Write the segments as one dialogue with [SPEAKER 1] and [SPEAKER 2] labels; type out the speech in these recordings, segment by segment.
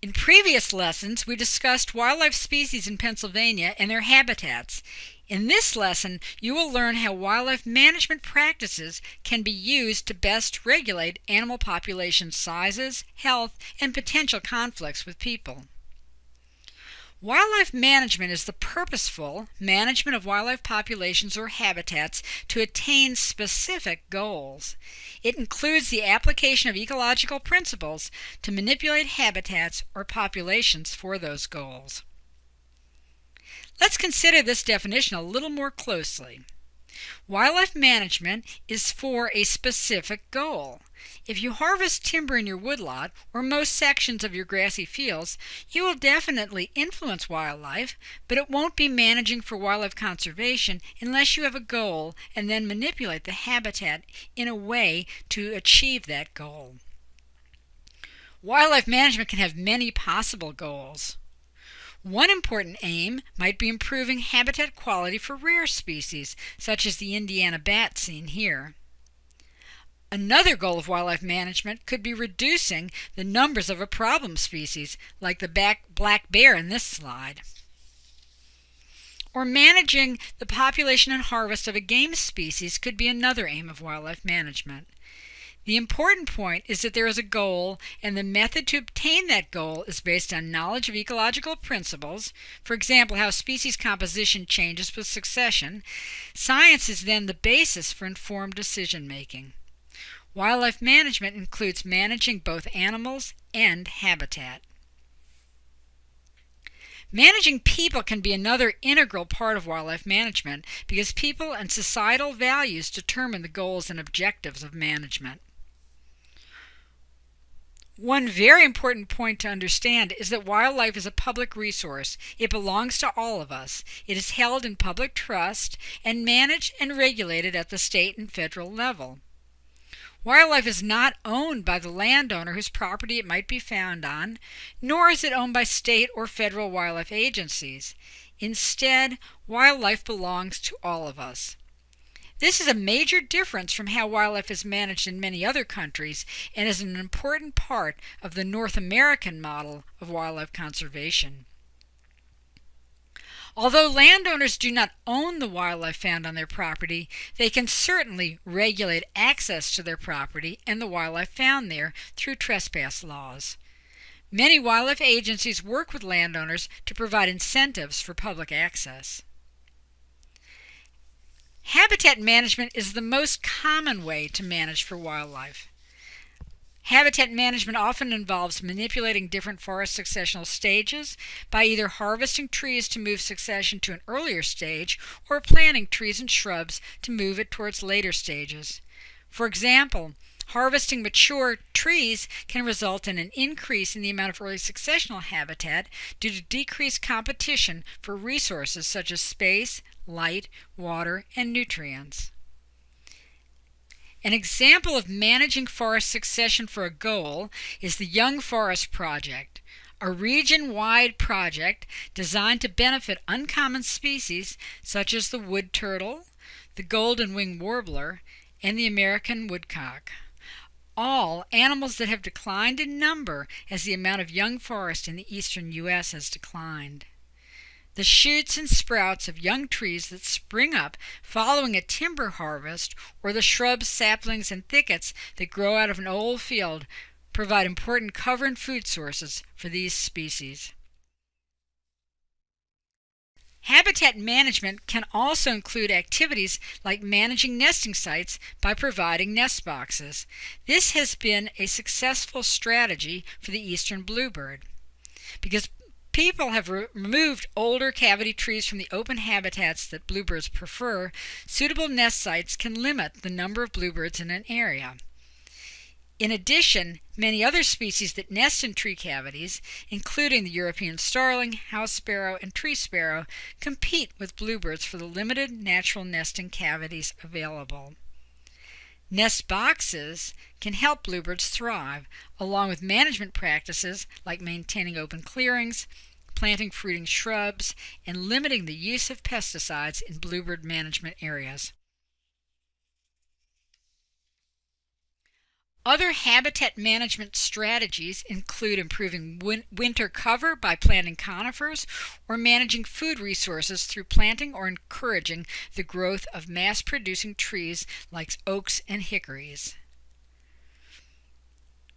[SPEAKER 1] In previous lessons, we discussed wildlife species in Pennsylvania and their habitats. In this lesson, you will learn how wildlife management practices can be used to best regulate animal population sizes, health, and potential conflicts with people. Wildlife management is the purposeful management of wildlife populations or habitats to attain specific goals. It includes the application of ecological principles to manipulate habitats or populations for those goals. Let's consider this definition a little more closely. Wildlife management is for a specific goal. If you harvest timber in your woodlot or most sections of your grassy fields, you will definitely influence wildlife, but it won't be managing for wildlife conservation unless you have a goal and then manipulate the habitat in a way to achieve that goal. Wildlife management can have many possible goals. One important aim might be improving habitat quality for rare species, such as the Indiana bat seen here. Another goal of wildlife management could be reducing the numbers of a problem species, like the black bear in this slide. Or managing the population and harvest of a game species could be another aim of wildlife management. The important point is that there is a goal, and the method to obtain that goal is based on knowledge of ecological principles, for example, how species composition changes with succession. Science is then the basis for informed decision-making. Wildlife management includes managing both animals and habitat. Managing people can be another integral part of wildlife management because people and societal values determine the goals and objectives of management. One very important point to understand is that wildlife is a public resource. It belongs to all of us. It is held in public trust and managed and regulated at the state and federal level. Wildlife is not owned by the landowner whose property it might be found on, nor is it owned by state or federal wildlife agencies. Instead, wildlife belongs to all of us. This is a major difference from how wildlife is managed in many other countries and is an important part of the North American model of wildlife conservation. Although landowners do not own the wildlife found on their property, they can certainly regulate access to their property and the wildlife found there through trespass laws. Many wildlife agencies work with landowners to provide incentives for public access. Habitat management is the most common way to manage for wildlife. Habitat management often involves manipulating different forest successional stages by either harvesting trees to move succession to an earlier stage or planting trees and shrubs to move it towards later stages. For example, harvesting mature trees can result in an increase in the amount of early successional habitat due to decreased competition for resources such as space, light, water, and nutrients. An example of managing forest succession for a goal is the Young Forest Project, a region-wide project designed to benefit uncommon species such as the wood turtle, the golden-winged warbler, and the American woodcock. All animals that have declined in number as the amount of young forest in the eastern U.S. has declined. The shoots and sprouts of young trees that spring up following a timber harvest or the shrubs, saplings, and thickets that grow out of an old field provide important cover and food sources for these species. Habitat management can also include activities like managing nesting sites by providing nest boxes. This has been a successful strategy for the eastern bluebird because people have removed older cavity trees from the open habitats that bluebirds prefer. Suitable nest sites can limit the number of bluebirds in an area. In addition, many other species that nest in tree cavities, including the European starling, house sparrow, and tree sparrow, compete with bluebirds for the limited natural nesting cavities available. Nest boxes can help bluebirds thrive, along with management practices like maintaining open clearings, planting fruiting shrubs, and limiting the use of pesticides in bluebird management areas. Other habitat management strategies include improving winter cover by planting conifers or managing food resources through planting or encouraging the growth of mass-producing trees like oaks and hickories.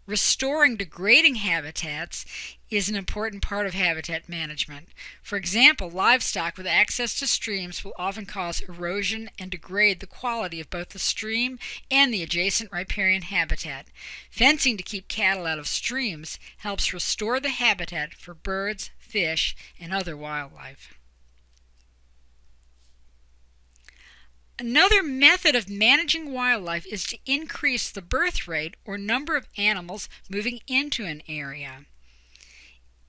[SPEAKER 1] Restoring degrading habitats is an important part of habitat management. For example, livestock with access to streams will often cause erosion and degrade the quality of both the stream and the adjacent riparian habitat. Fencing to keep cattle out of streams helps restore the habitat for birds, fish, and other wildlife. Another method of managing wildlife is to increase the birth rate or number of animals moving into an area.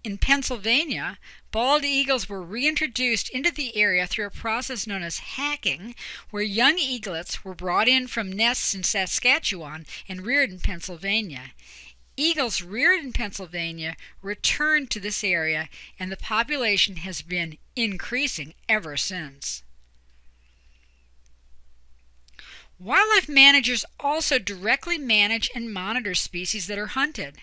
[SPEAKER 1] In Pennsylvania, bald eagles were reintroduced into the area through a process known as hacking, where young eaglets were brought in from nests in Saskatchewan and reared in Pennsylvania. Eagles reared in Pennsylvania returned to this area, and the population has been increasing ever since. Wildlife managers also directly manage and monitor species that are hunted.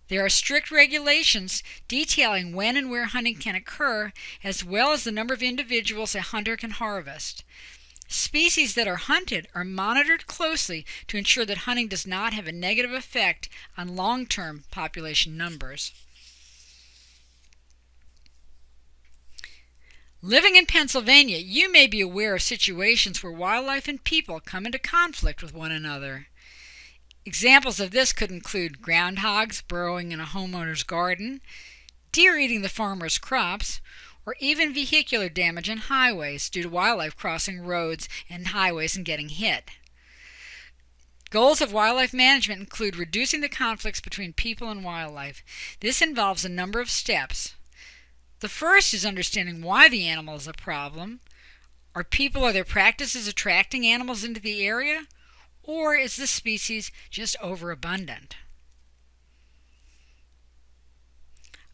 [SPEAKER 1] There are strict regulations detailing when and where hunting can occur, as well as the number of individuals a hunter can harvest. Species that are hunted are monitored closely to ensure that hunting does not have a negative effect on long-term population numbers. Living in Pennsylvania, you may be aware of situations where wildlife and people come into conflict with one another. Examples of this could include groundhogs burrowing in a homeowner's garden, deer eating the farmer's crops, or even vehicular damage on highways due to wildlife crossing roads and highways and getting hit. Goals of wildlife management include reducing the conflicts between people and wildlife. This involves a number of steps. The first is understanding why the animal is a problem. Are people or their practices attracting animals into the area? Or is the species just overabundant?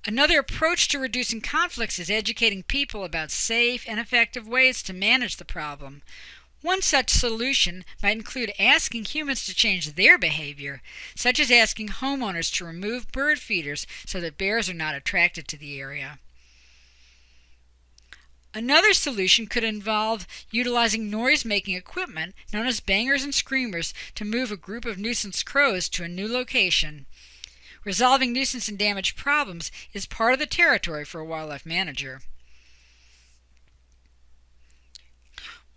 [SPEAKER 1] Another approach to reducing conflicts is educating people about safe and effective ways to manage the problem. One such solution might include asking humans to change their behavior, such as asking homeowners to remove bird feeders so that bears are not attracted to the area. Another solution could involve utilizing noise-making equipment known as bangers and screamers to move a group of nuisance crows to a new location. Resolving nuisance and damage problems is part of the territory for a wildlife manager.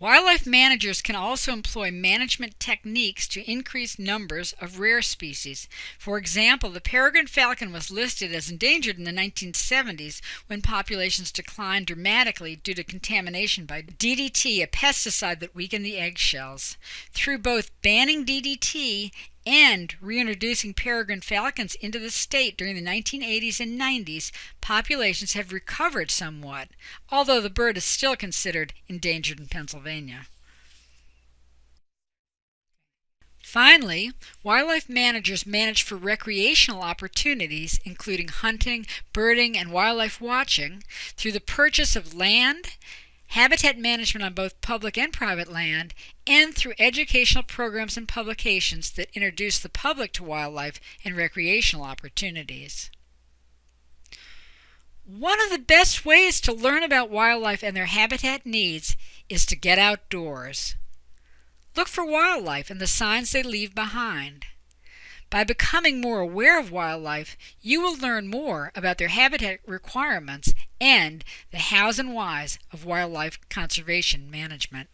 [SPEAKER 1] Wildlife managers can also employ management techniques to increase numbers of rare species. For example, the peregrine falcon was listed as endangered in the 1970s when populations declined dramatically due to contamination by DDT, a pesticide that weakened the eggshells. Through both banning DDT and reintroducing peregrine falcons into the state during the 1980s and 90s, populations have recovered somewhat, although the bird is still considered endangered in Pennsylvania. Finally, wildlife managers manage for recreational opportunities, including hunting, birding, and wildlife watching, through the purchase of land, habitat management on both public and private land, and through educational programs and publications that introduce the public to wildlife and recreational opportunities. One of the best ways to learn about wildlife and their habitat needs is to get outdoors. Look for wildlife and the signs they leave behind. By becoming more aware of wildlife, you will learn more about their habitat requirements and the hows and whys of wildlife conservation management.